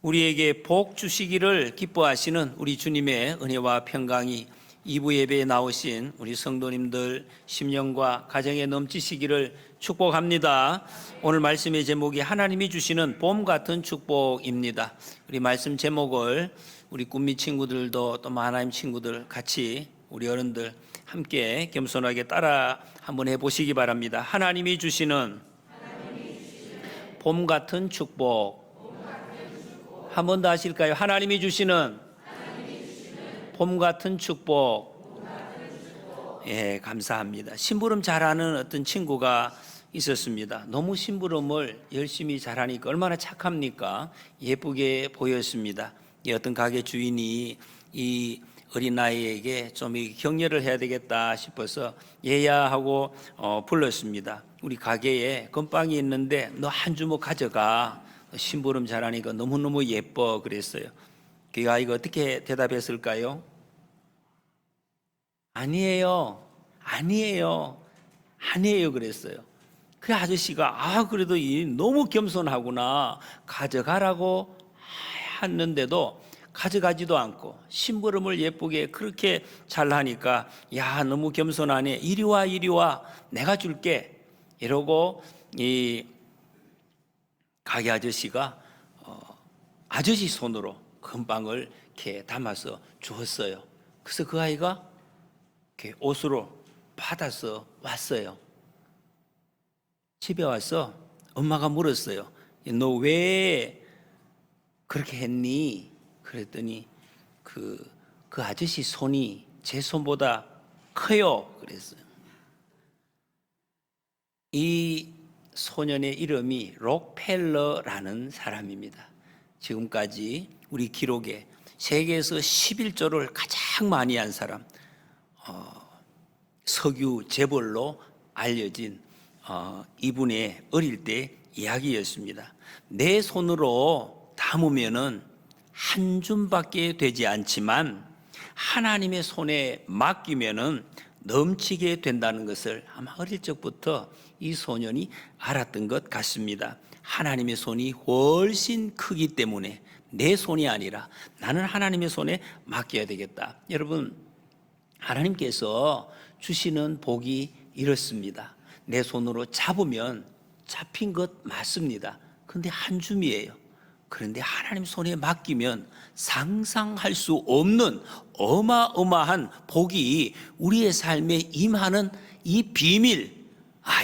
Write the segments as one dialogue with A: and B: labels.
A: 우리에게 복 주시기를 기뻐하시는 우리 주님의 은혜와 평강이 2부 예배에 나오신 우리 성도님들 심령과 가정에 넘치시기를 축복합니다. 오늘 말씀의 제목이 하나님이 주시는 봄 같은 축복입니다. 우리 말씀 제목을 우리 꿈미 친구들도 또 하나님 친구들 같이 우리 어른들 함께 겸손하게 따라 한번 해보시기 바랍니다. 하나님이 주시는 봄 같은 축복. 한 번 더 하실까요? 하나님이 주시는 봄 같은 축복. 예, 감사합니다. 심부름 잘하는 어떤 친구가 있었습니다. 너무 심부름을 열심히 잘하니까 얼마나 착합니까? 예쁘게 보였습니다. 어떤 가게 주인이 이 어린아이에게 좀 격려를 해야 되겠다 싶어서 얘야 하고 불렀습니다. 우리 가게에 건빵이 있는데 너 한 주먹 가져가. 심부름 잘하니까 너무너무 예뻐 그랬어요. 그 아이가 어떻게 대답했을까요? 아니에요 그랬어요. 그 아저씨가 그래도 너무 겸손하구나, 가져가라고 했는데도 가져가지도 않고 심부름을 예쁘게 그렇게 잘하니까 야, 너무 겸손하네, 이리 와 내가 줄게 이러고 이 가게 아저씨가 아저씨 손으로 금방을 이렇게 담아서 주었어요. 그래서 그 아이가 이렇게 옷으로 받아서 왔어요. 집에 와서 엄마가 물었어요. 너 왜 그렇게 했니? 그랬더니 그 아저씨 손이 제 손보다 커요 그랬어요. 이 소년의 이름이 록펠러라는 사람입니다. 지금까지 우리 기록에 세계에서 11조를 가장 많이 한 사람, 석유 재벌로 알려진 이분의 어릴 때 이야기였습니다. 내 손으로 담으면은 한 줌밖에 되지 않지만 하나님의 손에 맡기면은 넘치게 된다는 것을 아마 어릴 적부터 이 소년이 알았던 것 같습니다. 하나님의 손이 훨씬 크기 때문에 내 손이 아니라 나는 하나님의 손에 맡겨야 되겠다. 여러분, 하나님께서 주시는 복이 이렇습니다. 내 손으로 잡으면 잡힌 것 맞습니다. 그런데 한 줌이에요. 그런데 하나님 손에 맡기면 상상할 수 없는 어마어마한 복이 우리의 삶에 임하는 이 비밀,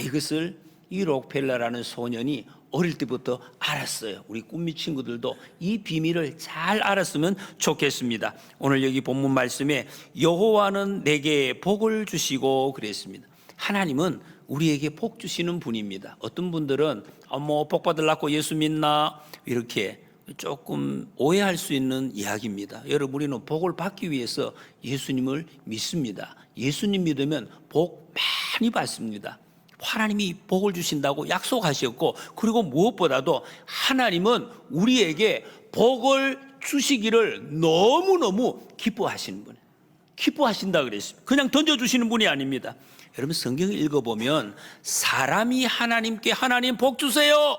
A: 이것을 이 록펠러라는 소년이 어릴 때부터 알았어요. 우리 꿈미 친구들도 이 비밀을 잘 알았으면 좋겠습니다. 오늘 여기 본문 말씀에 여호와는 내게 복을 주시고 그랬습니다. 하나님은 우리에게 복 주시는 분입니다. 어떤 분들은 복 받으려고 예수 믿나 이렇게 조금 오해할 수 있는 이야기입니다. 여러분, 우리는 복을 받기 위해서 예수님을 믿습니다. 예수님 믿으면 복 많이 받습니다. 하나님이 복을 주신다고 약속하셨고, 그리고 무엇보다도 하나님은 우리에게 복을 주시기를 너무너무 기뻐하시는 분이에요. 기뻐하신다 그랬습니다. 그냥 던져주시는 분이 아닙니다. 여러분, 성경을 읽어보면 사람이 하나님께 하나님 복 주세요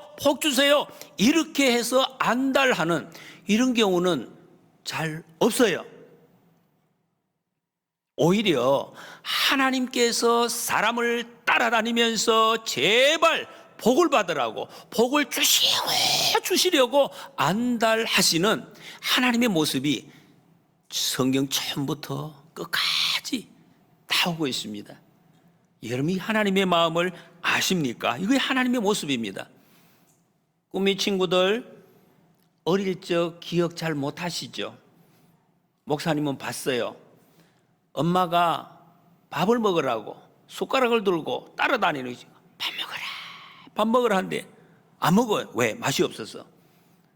A: 이렇게 해서 안달하는 이런 경우는 잘 없어요. 오히려 하나님께서 사람을 따라다니면서 제발 복을 받으라고, 복을 주시려고 안달하시는 하나님의 모습이 성경 처음부터 끝까지 나오고 있습니다. 여러분이 하나님의 마음을 아십니까? 이게 하나님의 모습입니다. 꿈미 친구들, 어릴 적 기억 잘 못하시죠? 목사님은 봤어요. 엄마가 밥을 먹으라고 숟가락을 들고 따라다니는 거죠. 밥 먹으라 하는데 안 먹어요. 왜? 맛이 없어서.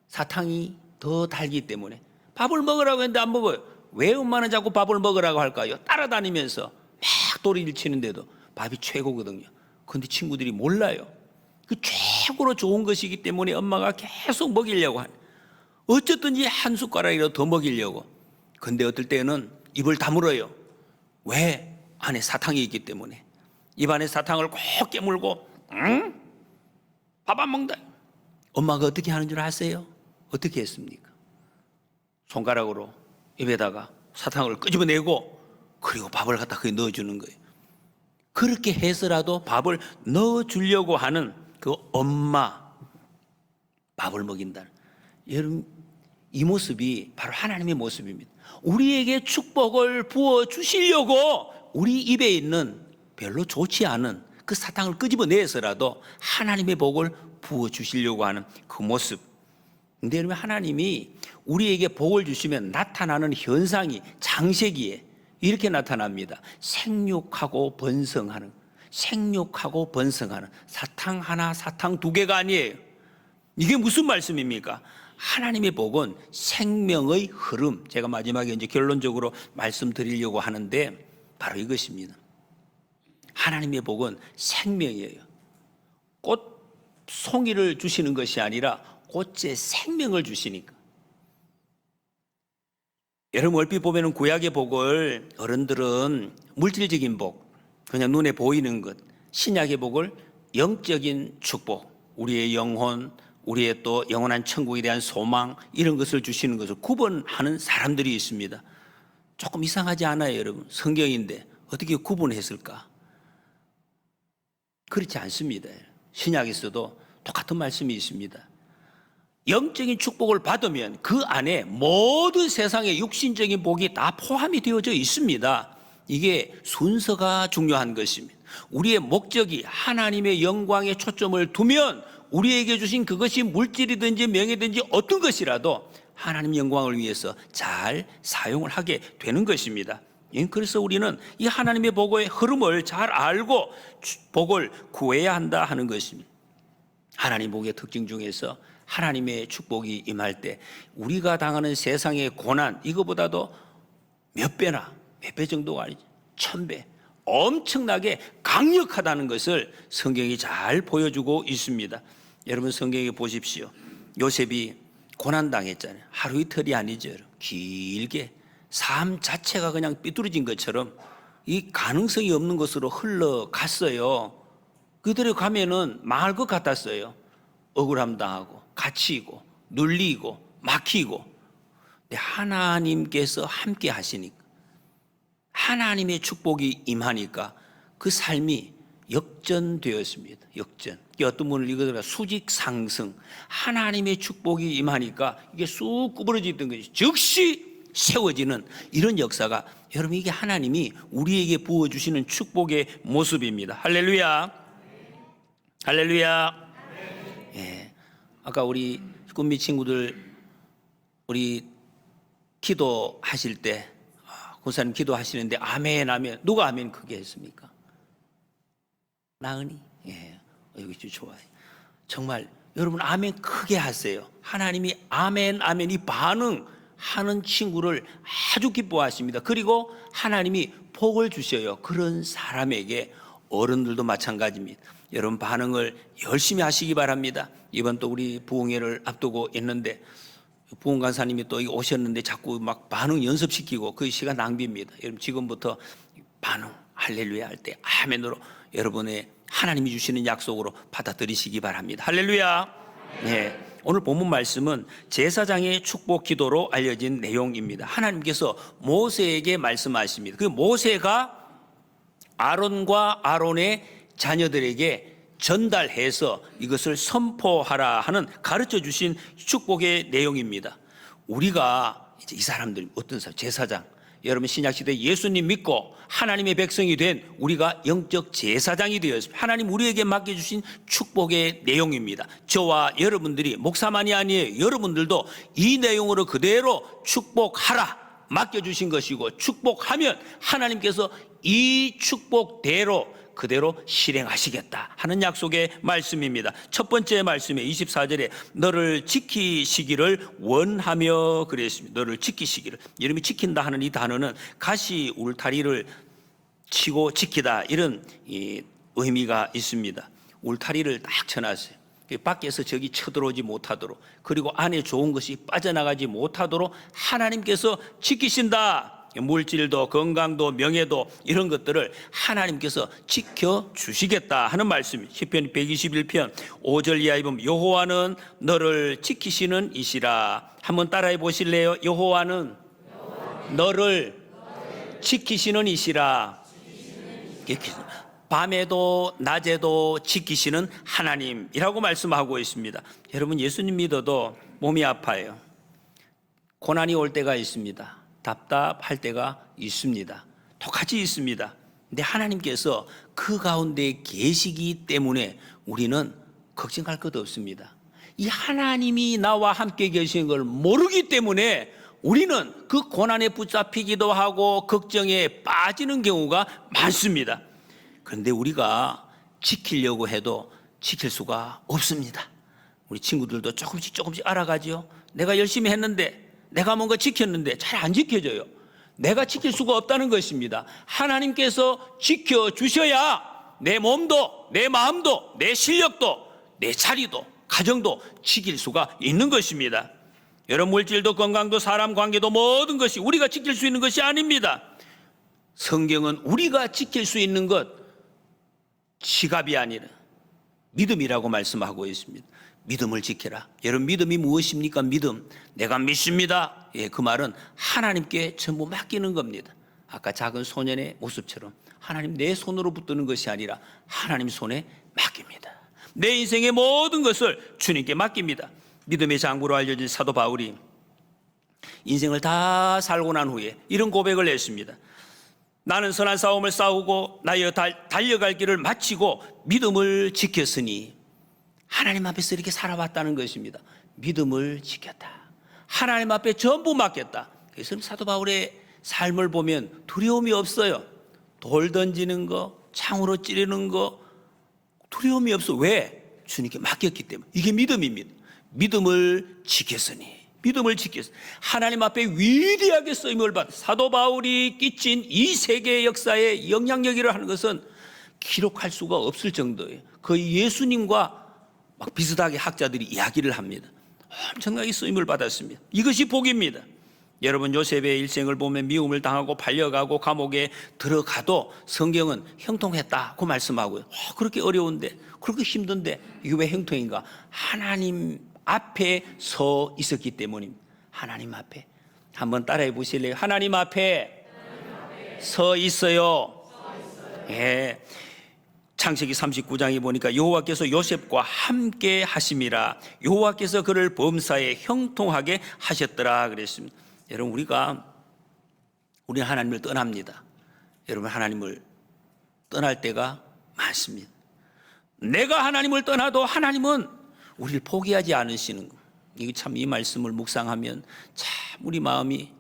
A: 사탕이 더 달기 때문에. 밥을 먹으라고 했는데 안 먹어요. 왜 엄마는 자꾸 밥을 먹으라고 할까요? 따라다니면서 막 도리를 치는데도 밥이 최고거든요. 그런데 친구들이 몰라요. 그 최고로 좋은 것이기 때문에 엄마가 계속 먹이려고 하는, 어쨌든지 한 숟가락이라도 더 먹이려고. 근데 어떨 때는 입을 다물어요. 왜? 안에 사탕이 있기 때문에. 입안에 사탕을 꼭 깨물고 밥 안 먹는다. 엄마가 어떻게 하는 줄 아세요? 어떻게 했습니까? 손가락으로 입에다가 사탕을 끄집어내고 그리고 밥을 갖다 거기 넣어주는 거예요. 그렇게 해서라도 밥을 넣어주려고 하는 그 엄마, 밥을 먹인다는, 여러분 이 모습이 바로 하나님의 모습입니다. 우리에게 축복을 부어주시려고 우리 입에 있는 별로 좋지 않은 그 사탕을 끄집어내서라도 하나님의 복을 부어주시려고 하는 그 모습. 근데 여러분, 하나님이 우리에게 복을 주시면 나타나는 현상이 창세기에 이렇게 나타납니다. 생육하고 번성하는, 생육하고 번성하는, 사탕 하나, 사탕 두 개가 아니에요. 이게 무슨 말씀입니까? 하나님의 복은 생명의 흐름. 제가 마지막에 이제 결론적으로 말씀드리려고 하는데 바로 이것입니다. 하나님의 복은 생명이에요. 꽃 송이를 주시는 것이 아니라 꽃에 생명을 주시니까. 여러분 얼핏 보면 구약의 복을 어른들은 물질적인 복, 그냥 눈에 보이는 것, 신약의 복을 영적인 축복, 우리의 영혼, 우리의 또 영원한 천국에 대한 소망, 이런 것을 주시는 것을 구분하는 사람들이 있습니다. 조금 이상하지 않아요, 여러분? 성경인데 어떻게 구분했을까? 그렇지 않습니다. 신약에서도 똑같은 말씀이 있습니다. 영적인 축복을 받으면 그 안에 모든 세상의 육신적인 복이 다 포함이 되어져 있습니다. 이게 순서가 중요한 것입니다. 우리의 목적이 하나님의 영광에 초점을 두면 우리에게 주신 그것이 물질이든지 명예든지 어떤 것이라도 하나님 영광을 위해서 잘 사용을 하게 되는 것입니다. 그래서 우리는 이 하나님의 복의 흐름을 잘 알고 복을 구해야 한다 하는 것입니다. 하나님 복의 특징 중에서 하나님의 축복이 임할 때 우리가 당하는 세상의 고난, 이거보다도 몇 배나, 몇 배 정도가 아니죠, 1000배 엄청나게 강력하다는 것을 성경이 잘 보여주고 있습니다. 여러분 성경에 보십시오. 요셉이 고난당했잖아요. 하루 이틀이 아니죠. 길게 삶 자체가 그냥 삐뚤어진 것처럼 이 가능성이 없는 것으로 흘러갔어요. 그대로 가면은 망할 것 같았어요. 억울함 당하고 갇히고 눌리고 막히고. 근데 하나님께서 함께 하시니까, 하나님의 축복이 임하니까 그 삶이 역전되었습니다. 역전. 어떤 분을 이거더라 수직 상승. 하나님의 축복이 임하니까 이게 쑥 구부러지던 것이 즉시 세워지는 이런 역사가, 여러분 이게 하나님이 우리에게 부어주시는 축복의 모습입니다. 할렐루야. 할렐루야. 예. 아까 우리 꿈미 친구들 우리 기도하실 때 권사님 기도하시는데 아멘 아멘, 누가 아멘 크게 했습니까? 나은이. 예. 이거 좋아요. 정말 여러분 아멘 크게 하세요. 하나님이 아멘 아멘 이 반응하는 친구를 아주 기뻐하십니다. 그리고 하나님이 복을 주셔요. 그런 사람에게. 어른들도 마찬가지입니다. 여러분 반응을 열심히 하시기 바랍니다. 이번 또 우리 부흥회를 앞두고 있는데 부흥 간사님이 또 오셨는데 자꾸 막 반응 연습시키고 그 시간 낭비입니다. 여러분 지금부터 반응 할렐루야 할 때 아멘으로 여러분의 하나님이 주시는 약속으로 받아들이시기 바랍니다. 할렐루야. 네. 오늘 본문 말씀은 제사장의 축복 기도로 알려진 내용입니다. 하나님께서 모세에게 말씀하십니다. 그 모세가 아론과 아론의 자녀들에게 전달해서 이것을 선포하라 하는 가르쳐 주신 축복의 내용입니다. 우리가 이제 이 사람들 어떤 사람, 제사장, 여러분 신약시대 예수님 믿고 하나님의 백성이 된 우리가 영적 제사장이 되었습니다. 하나님 우리에게 맡겨주신 축복의 내용입니다. 저와 여러분들이, 목사만이 아니에요, 여러분들도 이 내용으로 그대로 축복하라 맡겨주신 것이고, 축복하면 하나님께서 이 축복대로 그대로 실행하시겠다 하는 약속의 말씀입니다. 첫 번째 말씀에 24절에 너를 지키시기를 원하며 그랬습니다. 너를 지키시기를. 여러분이 지킨다 하는 이 단어는 가시 울타리를 치고 지키다, 이런 의미가 있습니다. 울타리를 딱 쳐놨어요. 밖에서 적이 쳐들어오지 못하도록, 그리고 안에 좋은 것이 빠져나가지 못하도록 하나님께서 지키신다. 물질도 건강도 명예도 이런 것들을 하나님께서 지켜주시겠다 하는 말씀. 시편 121편 5절 이하에 보면 여호와는 너를 지키시는 이시라. 한번 따라해 보실래요? 여호와는 너를 지키시는 이시라. 밤에도 낮에도 지키시는 하나님이라고 말씀하고 있습니다. 여러분, 예수님 믿어도 몸이 아파요. 고난이 올 때가 있습니다. 답답할 때가 있습니다. 똑같이 있습니다. 근데 하나님께서 그 가운데 계시기 때문에 우리는 걱정할 것 없습니다. 이 하나님이 나와 함께 계신 걸 모르기 때문에 우리는 그 고난에 붙잡히기도 하고 걱정에 빠지는 경우가 많습니다. 그런데 우리가 지키려고 해도 지킬 수가 없습니다. 우리 친구들도 조금씩 알아가죠. 내가 열심히 했는데, 내가 뭔가 지켰는데 잘 안 지켜져요. 내가 지킬 수가 없다는 것입니다. 하나님께서 지켜주셔야 내 몸도, 내 마음도, 내 실력도, 내 자리도, 가정도 지킬 수가 있는 것입니다. 여러분, 물질도 건강도 사람 관계도 모든 것이 우리가 지킬 수 있는 것이 아닙니다. 성경은 우리가 지킬 수 있는 것, 지갑이 아니라 믿음이라고 말씀하고 있습니다. 믿음을 지켜라. 여러분, 믿음이 무엇입니까? 믿음. 내가 믿습니다. 예, 그 말은 하나님께 전부 맡기는 겁니다. 아까 작은 소년의 모습처럼 하나님 내 손으로 붙드는 것이 아니라 하나님 손에 맡깁니다. 내 인생의 모든 것을 주님께 맡깁니다. 믿음의 장부로 알려진 사도 바울이 인생을 다 살고 난 후에 이런 고백을 했습니다. 나는 선한 싸움을 싸우고 나의 달려갈 길을 마치고 믿음을 지켰으니, 하나님 앞에서 이렇게 살아왔다는 것입니다. 믿음을 지켰다. 하나님 앞에 전부 맡겼다. 그래서 사도 바울의 삶을 보면 두려움이 없어요. 돌 던지는 거, 창으로 찌르는 거 두려움이 없어. 왜? 주님께 맡겼기 때문에. 이게 믿음입니다. 믿음을 지켰으니, 믿음을 지켰으니 하나님 앞에 위대하게 쓰임을 받은 사도 바울이 끼친 이 세계의 역사에 영향력이라 하는 것은 기록할 수가 없을 정도예요. 거의 예수님과 막 비슷하게 학자들이 이야기를 합니다. 엄청나게 쓰임을 받았습니다. 이것이 복입니다. 여러분, 요셉의 일생을 보면 미움을 당하고 팔려가고 감옥에 들어가도 성경은 형통했다고 말씀하고요. 그렇게 어려운데, 그렇게 힘든데 이게 왜 형통인가? 하나님 앞에 서 있었기 때문입니다. 하나님 앞에. 한번 따라해 보실래요? 하나님 앞에 서 있어요. 예. 창세기 39장에 보니까 여호와께서 요셉과 함께 하심이라, 여호와께서 그를 범사에 형통하게 하셨더라 그랬습니다. 여러분, 우리는 하나님을 떠납니다. 여러분, 하나님을 떠날 때가 많습니다. 내가 하나님을 떠나도 하나님은 우리를 포기하지 않으시는 것. 이게 참, 이 말씀을 묵상하면 참 우리 마음이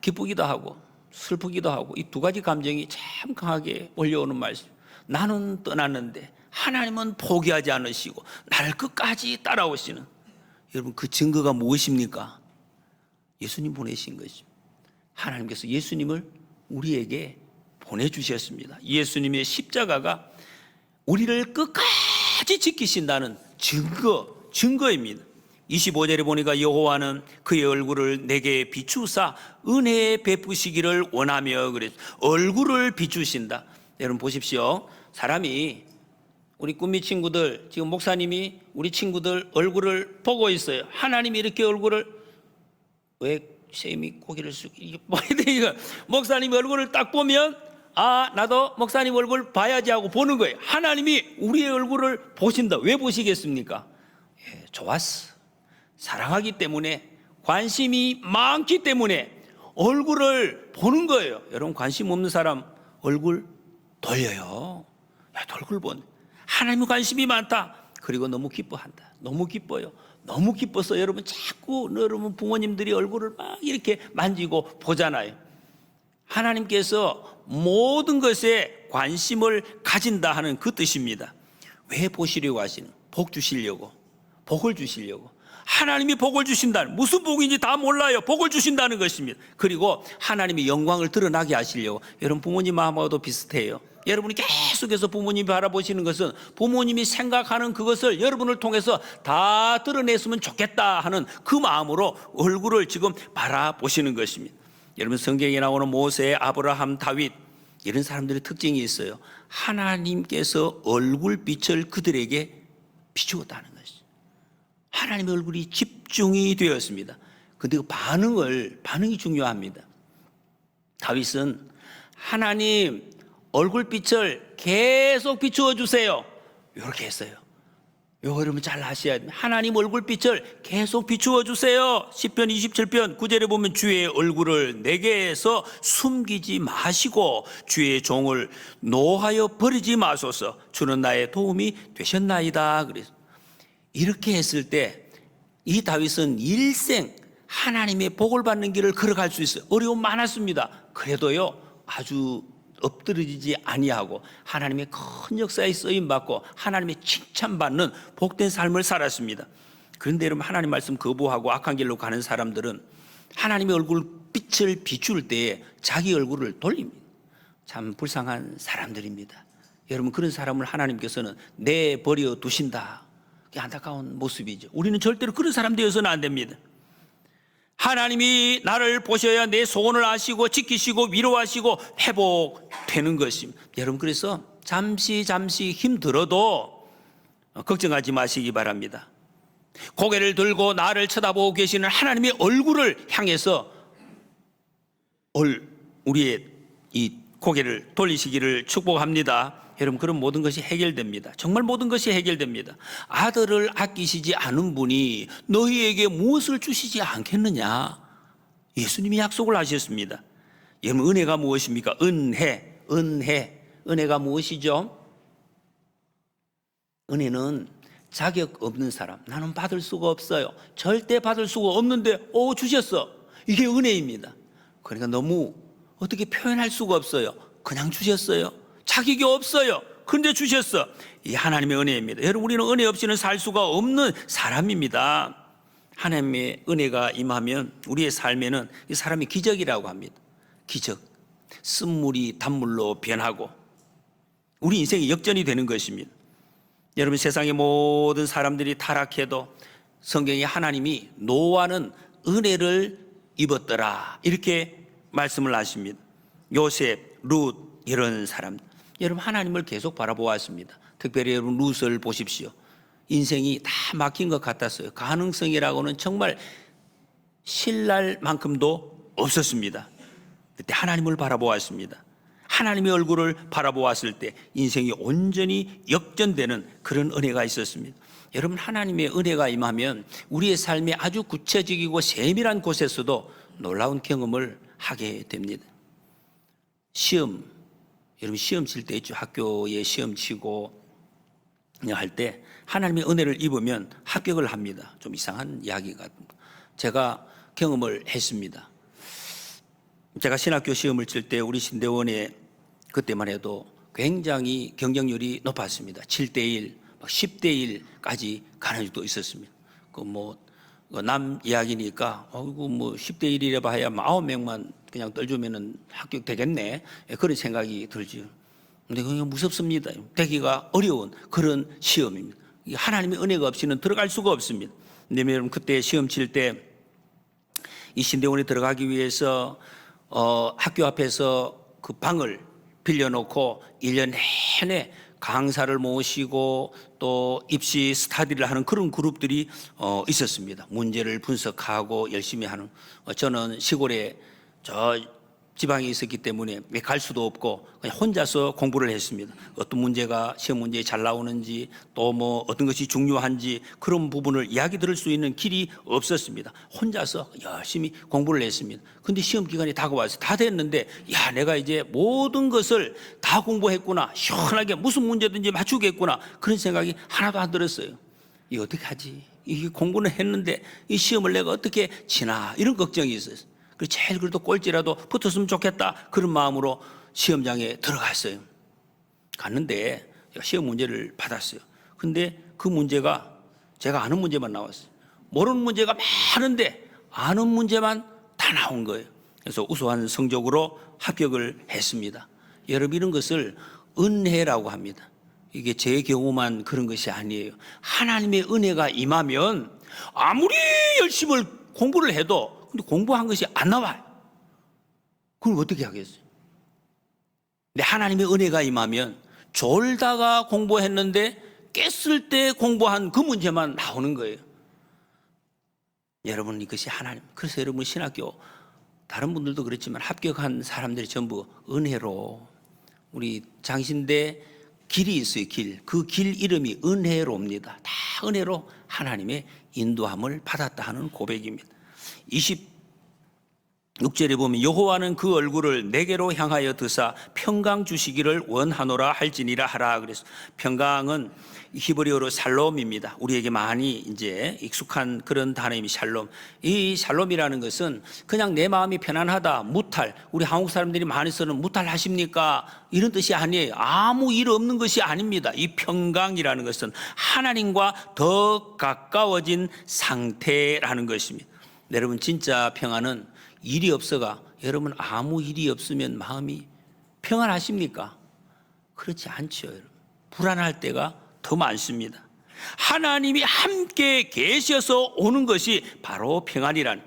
A: 기쁘기도 하고 슬프기도 하고, 이 두 가지 감정이 참 강하게 몰려오는 말씀. 나는 떠났는데 하나님은 포기하지 않으시고 나를 끝까지 따라오시는, 여러분, 그 증거가 무엇입니까? 예수님 보내신 것입니다. 하나님께서 예수님을 우리에게 보내주셨습니다. 예수님의 십자가가 우리를 끝까지 지키신다는 증거입니다. 25절에 보니까 여호와는 그의 얼굴을 내게 비추사 은혜 베푸시기를 원하며 그랬어요. 얼굴을 비추신다. 여러분 보십시오. 사람이, 우리 꿈미 친구들, 지금 목사님이 우리 친구들 얼굴을 보고 있어요. 하나님이 이렇게 얼굴을, 왜 쌤이 고개를 숙, 이게 뭐야 이거. 목사님 얼굴을 딱 보면 나도 목사님 얼굴 봐야지 하고 보는 거예요. 하나님이 우리의 얼굴을 보신다. 왜 보시겠습니까? 좋았어. 사랑하기 때문에, 관심이 많기 때문에 얼굴을 보는 거예요. 여러분, 관심 없는 사람 얼굴 돌려요. 얼굴 본. 하나님의 관심이 많다. 그리고 너무 기뻐한다. 너무 기뻐요. 너무 기뻐서 여러분 자꾸 여러분 부모님들이 얼굴을 막 이렇게 만지고 보잖아요. 하나님께서 모든 것에 관심을 가진다 하는 그 뜻입니다. 왜 보시려고 하시는? 복 주시려고. 복을 주시려고. 하나님이 복을 주신다는, 무슨 복인지 다 몰라요. 복을 주신다는 것입니다. 그리고 하나님이 영광을 드러나게 하시려고. 여러분, 부모님 마음하고도 비슷해요. 여러분이 계속해서 부모님이 바라보시는 것은 부모님이 생각하는 그것을 여러분을 통해서 다 드러냈으면 좋겠다 하는 그 마음으로 얼굴을 지금 바라보시는 것입니다. 여러분 성경에 나오는 모세, 아브라함, 다윗 이런 사람들의 특징이 있어요. 하나님께서 얼굴빛을 그들에게 비추었다는 것이죠. 하나님의 얼굴이 집중이 되었습니다. 근데 그 반응이 중요합니다. 다윗은 하나님 얼굴빛을 계속 비추어 주세요, 이렇게 했어요. 요거 여러분 잘 아셔야 됩니다. 하나님 얼굴빛을 계속 비추어 주세요. 시편 27편 9절에 보면 주의 얼굴을 내게서 숨기지 마시고 주의 종을 노하여 버리지 마소서. 주는 나의 도움이 되셨나이다. 그래서 이렇게 했을 때 이 다윗은 일생 하나님의 복을 받는 길을 걸어갈 수 있어요. 어려움 많았습니다. 그래도요 아주 엎드러지지 아니하고 하나님의 큰 역사에 쓰임받고 하나님의 칭찬받는 복된 삶을 살았습니다. 그런데 여러분 하나님 말씀 거부하고 악한 길로 가는 사람들은 하나님의 얼굴 빛을 비출 때에 자기 얼굴을 돌립니다. 참 불쌍한 사람들입니다. 여러분 그런 사람을 하나님께서는 내버려 두신다. 그게 안타까운 모습이죠. 우리는 절대로 그런 사람 되어서는 안 됩니다. 하나님이 나를 보셔야 내 소원을 아시고 지키시고 위로하시고 회복되는 것입니다. 여러분 그래서 잠시 힘들어도 걱정하지 마시기 바랍니다. 고개를 들고 나를 쳐다보고 계시는 하나님의 얼굴을 향해서 우리의 이 고개를 돌리시기를 축복합니다. 여러분 그럼 모든 것이 해결됩니다. 정말 모든 것이 해결됩니다. 아들을 아끼시지 않은 분이 너희에게 무엇을 주시지 않겠느냐? 예수님이 약속을 하셨습니다. 여러분 은혜가 무엇입니까? 은혜가 무엇이죠? 은혜는 자격 없는 사람, 나는 받을 수가 없어요, 절대 받을 수가 없는데 주셨어, 이게 은혜입니다. 그러니까 너무 어떻게 표현할 수가 없어요. 그냥 주셨어요. 자격이 없어요. 그런데 주셨어. 이 하나님의 은혜입니다. 여러분 우리는 은혜 없이는 살 수가 없는 사람입니다. 하나님의 은혜가 임하면 우리의 삶에는 이 사람이 기적이라고 합니다. 기적. 쓴물이 단물로 변하고 우리 인생이 역전이 되는 것입니다. 여러분 세상의 모든 사람들이 타락해도 성경에 하나님이 노아는 은혜를 입었더라 이렇게 말씀을 하십니다. 요셉, 룻 이런 사람, 여러분 하나님을 계속 바라보았습니다. 특별히 여러분 룻을 보십시오. 인생이 다 막힌 것 같았어요. 가능성이라고는 정말 신랄 만큼도 없었습니다. 그때 하나님을 바라보았습니다. 하나님의 얼굴을 바라보았을 때 인생이 온전히 역전되는 그런 은혜가 있었습니다. 여러분 하나님의 은혜가 임하면 우리의 삶에 아주 구체적이고 세밀한 곳에서도 놀라운 경험을 하게 됩니다. 여러분 시험 칠 때 있죠. 학교에 시험 치고 할 때 하나님의 은혜를 입으면 합격을 합니다. 좀 이상한 이야기 같습니다. 제가 경험을 했습니다. 제가 신학교 시험을 칠 때 우리 신대원에 그때만 해도 굉장히 경쟁률이 높았습니다. 7대1, 10대1까지 가는 적도 있었습니다. 남 이야기니까, 10대1이라 봐야 9명만 그냥 떨주면은 합격되겠네. 그런 생각이 들죠. 근데 그게 무섭습니다. 되기가 어려운 그런 시험입니다. 하나님의 은혜가 없이는 들어갈 수가 없습니다. 근데 여러분 그때 시험 칠 때 이 신대원에 들어가기 위해서 학교 앞에서 그 방을 빌려놓고 1년 내내 강사를 모시고 또 입시 스터디를 하는 그런 그룹들이 있었습니다. 문제를 분석하고 열심히 하는. 저는 시골에 저 지방에 있었기 때문에 갈 수도 없고 그냥 혼자서 공부를 했습니다. 어떤 문제가 시험 문제에 잘 나오는지 또 어떤 것이 중요한지 그런 부분을 이야기 들을 수 있는 길이 없었습니다. 혼자서 열심히 공부를 했습니다. 근데 시험 기간이 다가와서 다 됐는데 내가 이제 모든 것을 다 공부했구나, 시원하게 무슨 문제든지 맞추겠구나, 그런 생각이 하나도 안 들었어요. 이거 어떻게 하지? 이 공부는 했는데 이 시험을 내가 어떻게 치나, 이런 걱정이 있었어요. 제일 그래도 꼴찌라도 붙었으면 좋겠다, 그런 마음으로 시험장에 들어갔어요. 갔는데 시험 문제를 받았어요. 근데 그 문제가 제가 아는 문제만 나왔어요. 모르는 문제가 많은데 아는 문제만 다 나온 거예요. 그래서 우수한 성적으로 합격을 했습니다. 여러분 이런 것을 은혜라고 합니다. 이게 제 경우만 그런 것이 아니에요. 하나님의 은혜가 임하면 아무리 열심히 공부를 해도 근데 공부한 것이 안 나와요. 그럼 어떻게 하겠어요? 근데 하나님의 은혜가 임하면 졸다가 공부했는데 깼을 때 공부한 그 문제만 나오는 거예요. 여러분, 이것이 하나님. 그래서 여러분 신학교 다른 분들도 그렇지만 합격한 사람들이 전부 은혜로, 우리 장신대 길이 있어요. 그 길 이름이 은혜로입니다. 다 은혜로 하나님의 인도함을 받았다 하는 고백입니다. 26절에 보면 여호와는 그 얼굴을 내게로 향하여 드사 평강 주시기를 원하노라 할지니라 하라. 그래서 평강은 히브리어로 샬롬입니다. 우리에게 많이 이제 익숙한 그런 단어입니다. 샬롬. 이 샬롬이라는 것은 그냥 내 마음이 편안하다, 무탈. 우리 한국 사람들이 많이 쓰는 무탈하십니까? 이런 뜻이 아니에요. 아무 일 없는 것이 아닙니다. 이 평강이라는 것은 하나님과 더 가까워진 상태라는 것입니다. 여러분, 진짜 평안은 일이 없어가, 여러분 아무 일이 없으면 마음이 평안하십니까? 그렇지 않죠. 여러분, 불안할 때가 더 많습니다. 하나님이 함께 계셔서 오는 것이 바로 평안이란,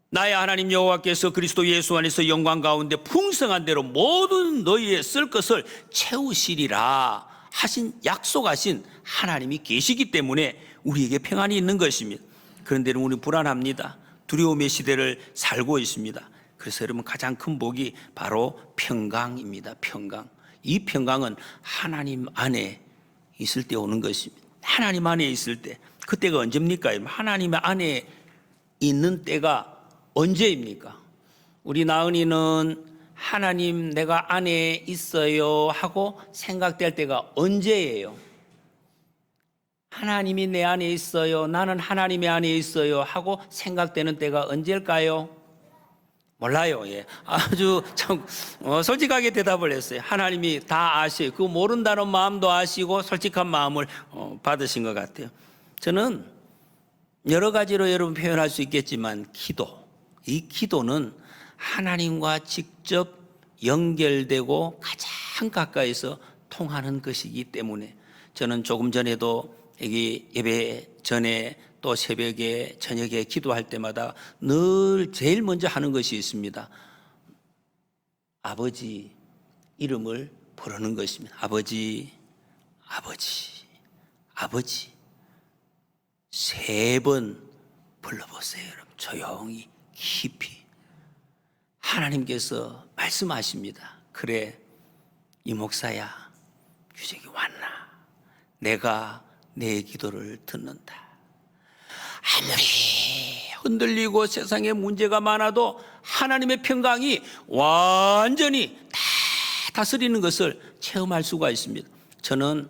A: 나의 하나님 여호와께서 그리스도 예수 안에서 영광 가운데 풍성한 대로 모든 너희의 쓸 것을 채우시리라 하신, 약속하신 하나님이 계시기 때문에 우리에게 평안이 있는 것입니다. 그런데 우리는 불안합니다. 두려움의 시대를 살고 있습니다. 그래서 여러분, 가장 큰 복이 바로 평강입니다. 평강. 이 평강은 하나님 안에 있을 때 오는 것입니다. 하나님 안에 있을 때, 그때가 언제입니까? 하나님 안에 있는 때가 언제입니까? 우리 나은이는 하나님 내가 안에 있어요 하고 생각될 때가 언제예요? 하나님이 내 안에 있어요, 나는 하나님의 안에 있어요 하고 생각되는 때가 언제일까요? 몰라요. 예. 아주 참 솔직하게 대답을 했어요. 하나님이 다 아셔요. 그 모른다는 마음도 아시고 솔직한 마음을 받으신 것 같아요. 저는 여러 가지로 여러분 표현할 수 있겠지만 이 기도는 하나님과 직접 연결되고 가장 가까이서 통하는 것이기 때문에 저는 조금 전에도 여기 예배 전에 또 새벽에 저녁에 기도할 때마다 늘 제일 먼저 하는 것이 있습니다. 아버지 이름을 부르는 것입니다. 아버지, 아버지, 아버지. 3번 불러보세요. 여러분, 조용히 깊이. 하나님께서 말씀하십니다. 그래, 이 목사야, 유재기 왔나? 내가 내 기도를 듣는다. 아무리 흔들리고 세상에 문제가 많아도 하나님의 평강이 완전히 다 다스리는 것을 체험할 수가 있습니다. 저는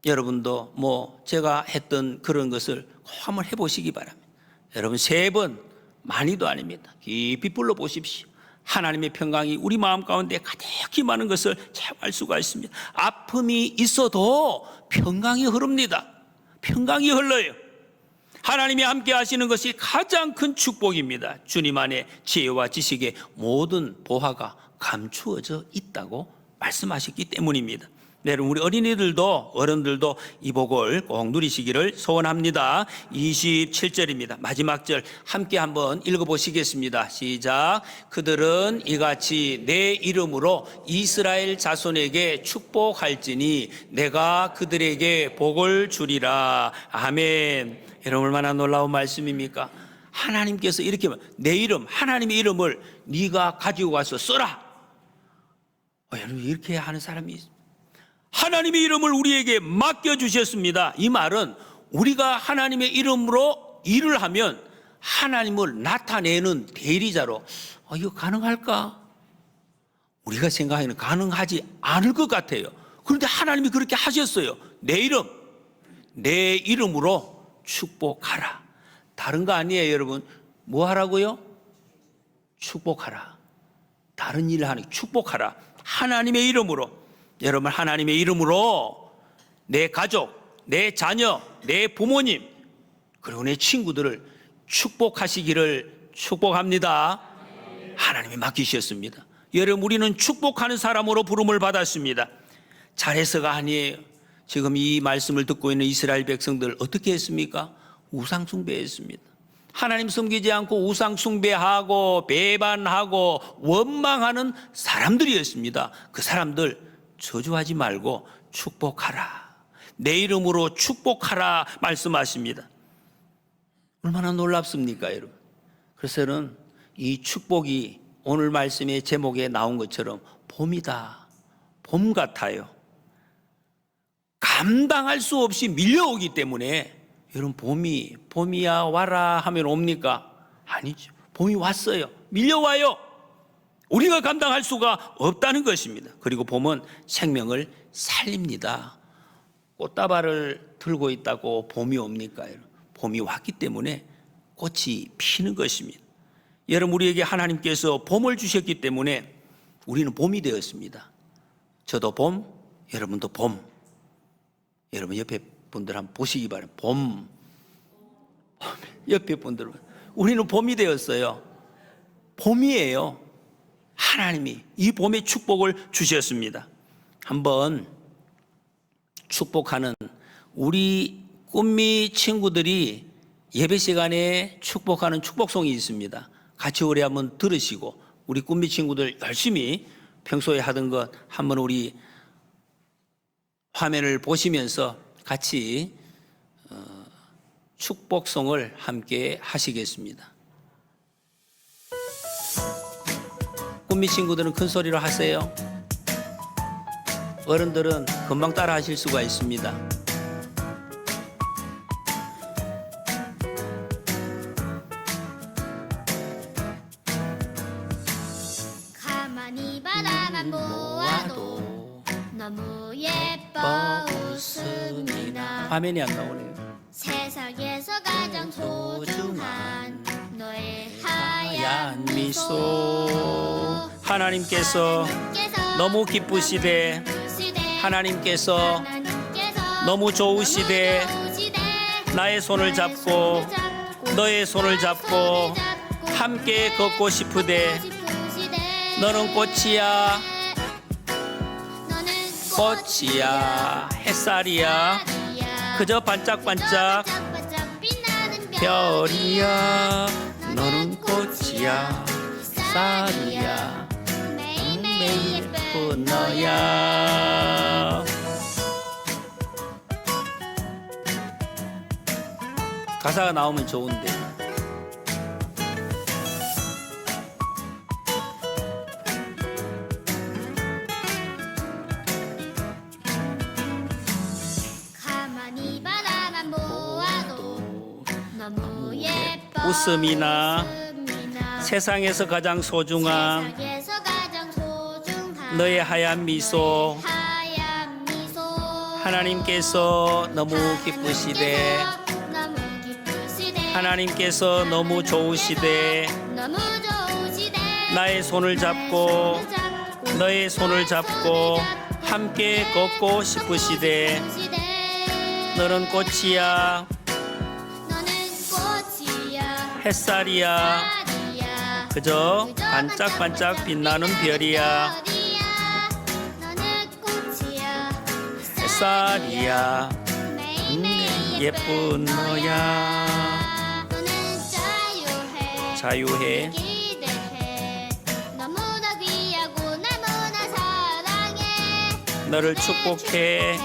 A: 여러분도 제가 했던 그런 것을 꼭 한번 해보시기 바랍니다. 여러분, 3번 많이도 아닙니다. 깊이 불러보십시오. 하나님의 평강이 우리 마음 가운데 가득히 많은 것을 체험할 수가 있습니다. 아픔이 있어도 평강이 흐릅니다. 평강이 흘러요. 하나님이 함께 하시는 것이 가장 큰 축복입니다. 주님 안에 지혜와 지식의 모든 보화가 감추어져 있다고 말씀하셨기 때문입니다. 네, 우리 어린이들도 어른들도 이 복을 꼭 누리시기를 소원합니다. 27절입니다. 마지막 절 함께 한번 읽어보시겠습니다. 시작. 그들은 이같이 내 이름으로 이스라엘 자손에게 축복할지니 내가 그들에게 복을 주리라. 아멘. 여러분, 얼마나 놀라운 말씀입니까? 하나님께서 이렇게 내 이름, 하나님의 이름을 네가 가지고 가서 써라. 여러분, 이렇게 하는 사람이 있습니다. 하나님의 이름을 우리에게 맡겨주셨습니다. 이 말은 우리가 하나님의 이름으로 일을 하면 하나님을 나타내는 대리자로 이거 가능할까? 우리가 생각하기에는 가능하지 않을 것 같아요. 그런데 하나님이 그렇게 하셨어요. 내 이름으로 축복하라. 다른 거 아니에요. 여러분, 뭐 하라고요? 축복하라. 다른 일을 하는 축복하라. 하나님의 이름으로. 여러분, 하나님의 이름으로 내 가족, 내 자녀, 내 부모님, 그리고 내 친구들을 축복하시기를 축복합니다. 하나님이 맡기셨습니다. 여러분, 우리는 축복하는 사람으로 부름을 받았습니다. 잘해서가 아니에요. 지금 이 말씀을 듣고 있는 이스라엘 백성들 어떻게 했습니까? 우상 숭배했습니다. 하나님 섬기지 않고 우상 숭배하고 배반하고 원망하는 사람들이었습니다. 그 사람들 저주하지 말고 축복하라. 내 이름으로 축복하라 말씀하십니다. 얼마나 놀랍습니까, 여러분? 그래서는 이 축복이 오늘 말씀의 제목에 나온 것처럼 봄이다. 봄 같아요. 감당할 수 없이 밀려오기 때문에 여러분 봄이야 와라 하면 옵니까? 아니죠. 봄이 왔어요. 밀려와요. 우리가 감당할 수가 없다는 것입니다. 그리고 봄은 생명을 살립니다. 꽃다발을 들고 있다고 봄이 옵니까? 여러분? 봄이 왔기 때문에 꽃이 피는 것입니다. 여러분 우리에게 하나님께서 봄을 주셨기 때문에 우리는 봄이 되었습니다. 저도 봄, 여러분도 봄. 여러분 옆에 분들 한번 보시기 바랍니다. 봄. 옆에 분들 우리는 봄이 되었어요. 봄이에요. 하나님이 이 봄의 축복을 주셨습니다. 한번 축복하는 우리 꿈미 친구들이 예배 시간에 축복하는 축복송이 있습니다. 같이 우리 한번 들으시고 우리 꿈미 친구들 열심히 평소에 하던 것 한번 우리 화면을 보시면서 같이 축복송을 함께 하시겠습니다. 꿈미 친구들은 큰 소리로 하세요. 어른들은 금방 따라 하실 수가 있습니다.
B: 가만히 바라만 보아도 너무 예뻐 웃음이 나.
A: 화면이 안 나오네요.
B: 세상에서 가장 소중한 너의
A: 하얀 미소. 하나님께서 너무 기쁘시되 하나님께서 너무 좋으시되 나의 손을 잡고 너의 손을 잡고 함께 걷고 싶으되 너는 꽃이야 꽃이야 햇살이야 그저 반짝반짝 별이야 너는 꽃이야 쌀이야 매일 예쁜 너야. 가사가 나오면 좋은데.
B: 가만히 바라만 보아도 너무 예뻐
A: 웃음이 나 세상에서 가장 소중한 너의 하얀 미소. 하나님께서 너무 기쁘시되 하나님께서 너무 좋으시되 나의 손을 잡고 너의 손을 잡고 함께 걷고 싶으시되 너는 꽃이야 햇살이야 그저 반짝반짝 빛나는 별이야 햇살이야 예쁜 너야. 자유해
B: 너무나 귀하고 너무나 사랑해
A: 너를 축복해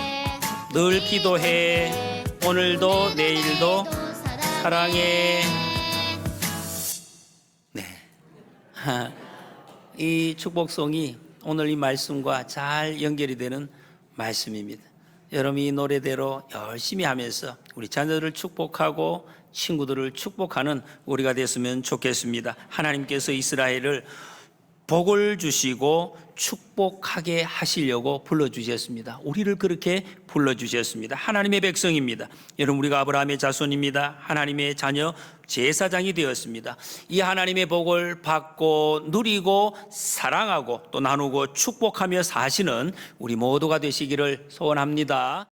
A: 늘 기도해 오늘도 내일도 사랑해. 네. 이 축복송이 오늘 이 말씀과 잘 연결이 되는 말씀입니다. 여러분 이 노래대로 열심히 하면서 우리 자녀들을 축복하고 친구들을 축복하는 우리가 됐으면 좋겠습니다. 하나님께서 이스라엘을 복을 주시고 축복하게 하시려고 불러주셨습니다. 우리를 그렇게 불러주셨습니다. 하나님의 백성입니다. 여러분 우리가 아브라함의 자손입니다. 하나님의 자녀 제사장이 되었습니다. 이 하나님의 복을 받고 누리고 사랑하고 또 나누고 축복하며 사시는 우리 모두가 되시기를 소원합니다.